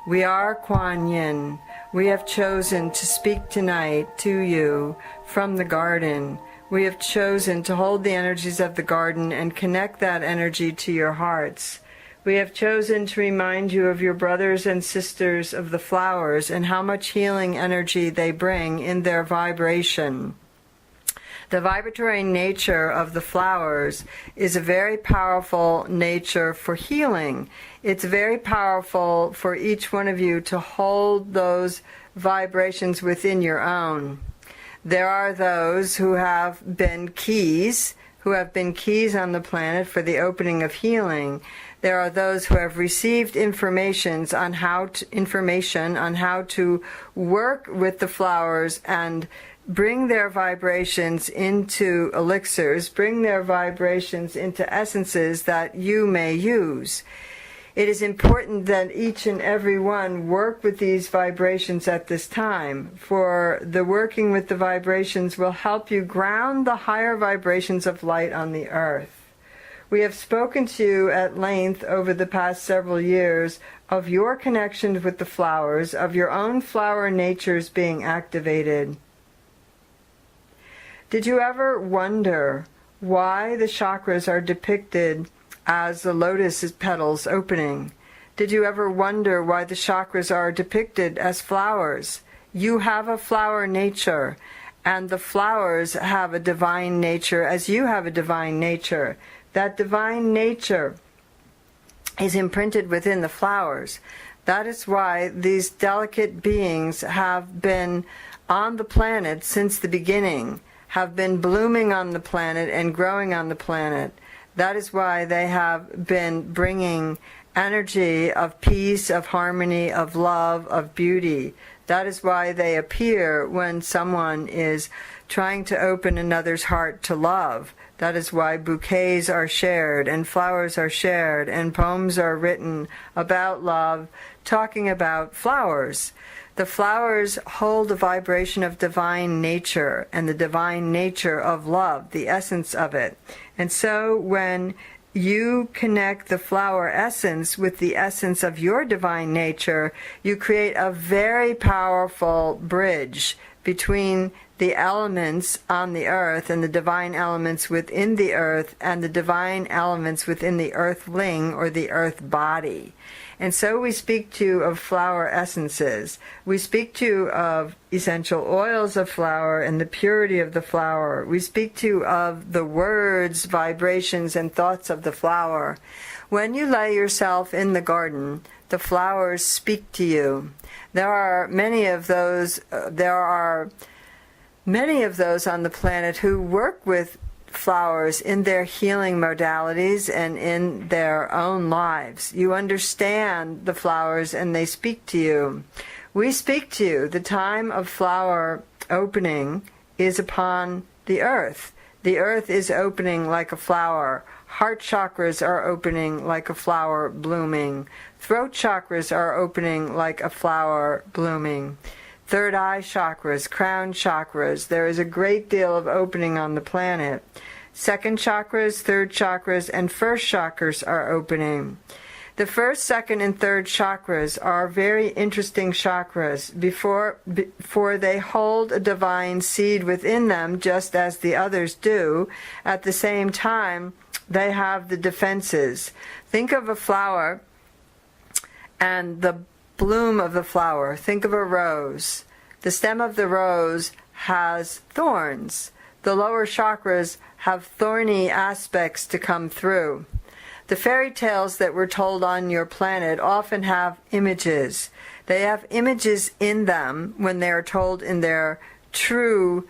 We are Quan Yin. We have chosen to speak tonight to you from the garden. We have chosen to hold the energies of the garden and connect that energy to your hearts. We have chosen to remind you of your brothers and sisters of the flowers and how much healing energy they bring in their vibration. The vibratory nature of the flowers is a very powerful nature for healing. It's very powerful for each one of you to hold those vibrations within your own. There are those who have been keys on the planet for the opening of healing. There are those who have received information on how to work with the flowers and bring their vibrations into elixirs, bring their vibrations into essences that you may use. It is important that each and every one work with these vibrations at this time, for the working with the vibrations will help you ground the higher vibrations of light on the earth. We have spoken to you at length over the past several years of your connections with the flowers, of your own flower natures being activated. Did you ever wonder why the chakras are depicted as the lotus petals opening? Did you ever wonder why the chakras are depicted as flowers? You have a flower nature, and the flowers have a divine nature as you have a divine nature. That divine nature is imprinted within the flowers. That is why these delicate beings have been on the planet since the beginning, have been blooming on the planet and growing on the planet. That is why they have been bringing energy of peace, of harmony, of love, of beauty. That is why they appear when someone is trying to open another's heart to love. That is why bouquets are shared and flowers are shared and poems are written about love, talking about flowers. The flowers hold a vibration of divine nature and the divine nature of love, the essence of it. And so when you connect the flower essence with the essence of your divine nature, you create a very powerful bridge between the elements on the earth and the divine elements within the earth and the divine elements within the earthling or the earth body. And so we speak to you of flower essences. We speak to you of essential oils of flower and the purity of the flower. We speak to you of the words, vibrations, and thoughts of the flower. When you lay yourself in the garden, the flowers speak to you. There are many of those on the planet who work with flowers in their healing modalities and in their own lives. You understand the flowers and they speak to you. We speak to you. The time of flower opening is upon the earth. The earth is opening like a flower. Heart chakras are opening like a flower blooming. Throat chakras are opening like a flower blooming. Third eye chakras, crown chakras. There is a great deal of opening on the planet. Second chakras, third chakras, and first chakras are opening. The first, second, and third chakras are very interesting chakras before they hold a divine seed within them, just as the others do. At the same time, they have the defenses. Think of a flower and the bloom of the flower. Think of a rose. The stem of the rose has thorns. The lower chakras have thorny aspects to come through. The fairy tales that were told on your planet often have images. They have images in them when they are told in their true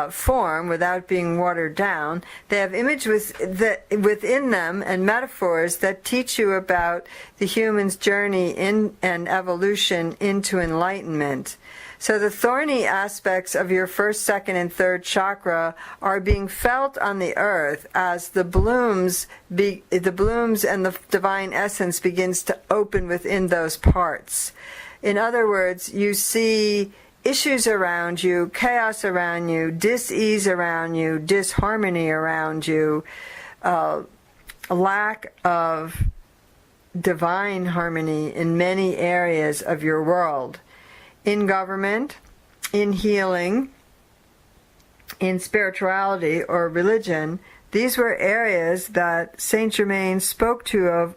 form without being watered down. They have images within them and metaphors that teach you about the human's journey in and evolution into enlightenment. So the thorny aspects of your first, second, and third chakra are being felt on the earth as the blooms and the divine essence begins to open within those parts. In other words, you see issues around you, chaos around you, dis-ease around you, disharmony around you, a lack of divine harmony in many areas of your world. In government, in healing, in spirituality or religion, these were areas that Saint Germain spoke to you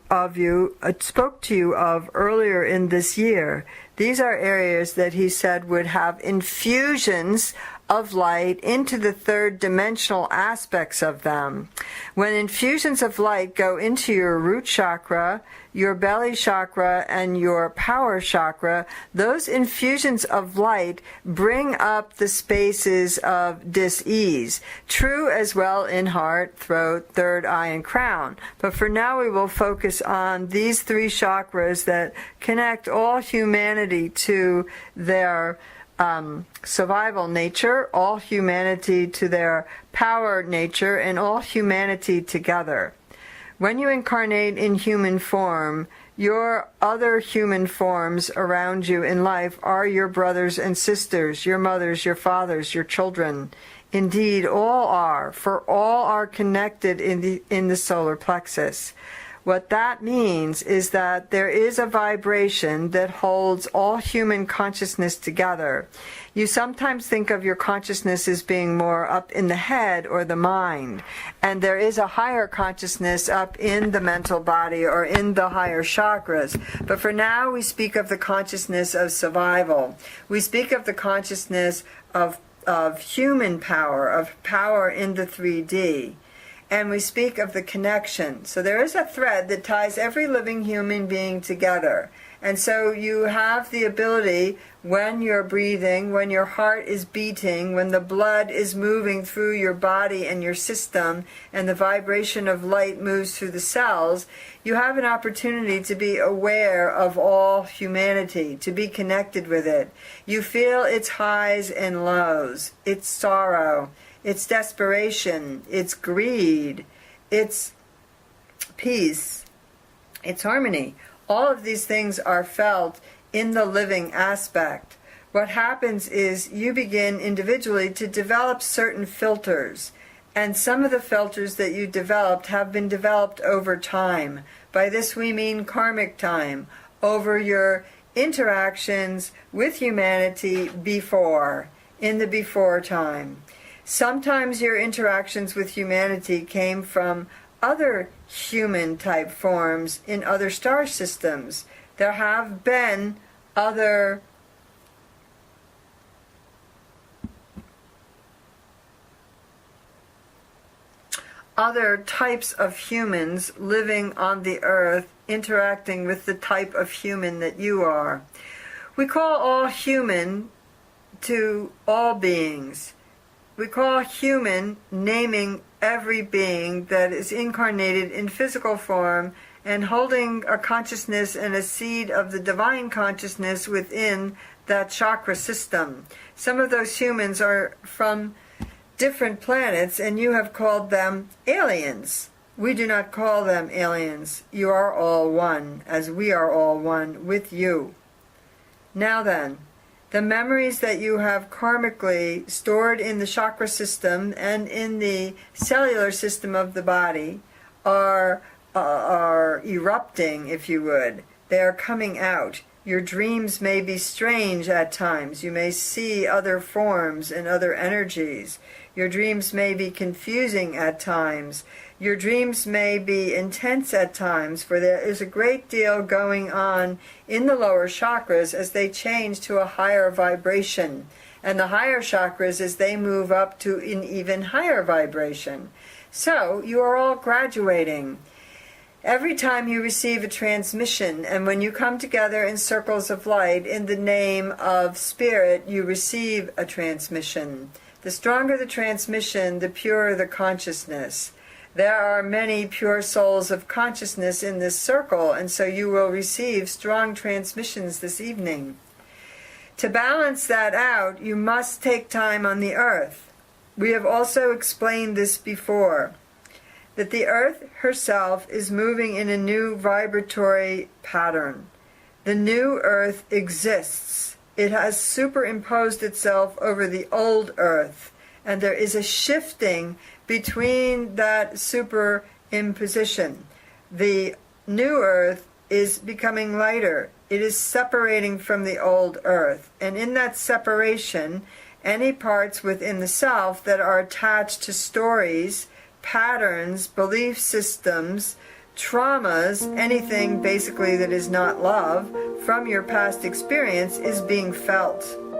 of earlier in this year. These are areas that he said would have infusions of light into the third dimensional aspects of them. When infusions of light go into your root chakra, your belly chakra, and your power chakra, those infusions of light bring up the spaces of dis-ease. True as well in heart, throat, third eye, and crown. But for now we will focus on these three chakras that connect all humanity to their survival nature, all humanity to their power nature, and all humanity together. When you incarnate in human form, your other human forms around you in life are your brothers and sisters, your mothers, your fathers, your children. Indeed, all are, for all are connected in the solar plexus. What that means is that there is a vibration that holds all human consciousness together. You sometimes think of your consciousness as being more up in the head or the mind, and there is a higher consciousness up in the mental body or in the higher chakras. But for now, we speak of the consciousness of survival. We speak of the consciousness of human power, of power in the 3D. And we speak of the connection. So there is a thread that ties every living human being together. And so you have the ability, when you're breathing, when your heart is beating, when the blood is moving through your body and your system, and the vibration of light moves through the cells, you have an opportunity to be aware of all humanity, to be connected with it. You feel its highs and lows, its sorrow, its desperation, its greed, its peace, its harmony. All of these things are felt in the living aspect. What happens is you begin individually to develop certain filters, and some of the filters that you developed have been developed over time. By this we mean karmic time, over your interactions with humanity before, in the before time. Sometimes your interactions with humanity came from other human-type forms in other star systems. There have been other types of humans living on the earth, interacting with the type of human that you are. We call all human to all beings. We call human naming every being that is incarnated in physical form and holding a consciousness and a seed of the divine consciousness within that chakra system. Some of those humans are from different planets, and you have called them aliens. We do not call them aliens. You are all one, as we are all one with you. Now then, the memories that you have karmically stored in the chakra system and in the cellular system of the body are erupting, if you would. They are coming out. Your dreams may be strange at times. You may see other forms and other energies. Your dreams may be confusing at times. Your dreams may be intense at times, for there is a great deal going on in the lower chakras as they change to a higher vibration, and the higher chakras as they move up to an even higher vibration. So you are all graduating. Every time you receive a transmission, and when you come together in circles of light in the name of spirit, you receive a transmission. The stronger the transmission, the purer the consciousness. There are many pure souls of consciousness in this circle, and so you will receive strong transmissions this evening. To balance that out, you must take time on the earth. We have also explained this before, that the earth herself is moving in a new vibratory pattern. The new earth exists. It has superimposed itself over the old earth, and there is a shifting between that superimposition. The new earth is becoming lighter. It is separating from the old earth. And in that separation, any parts within the self that are attached to stories, patterns, belief systems, traumas, anything basically that is not love from your past experience is being felt.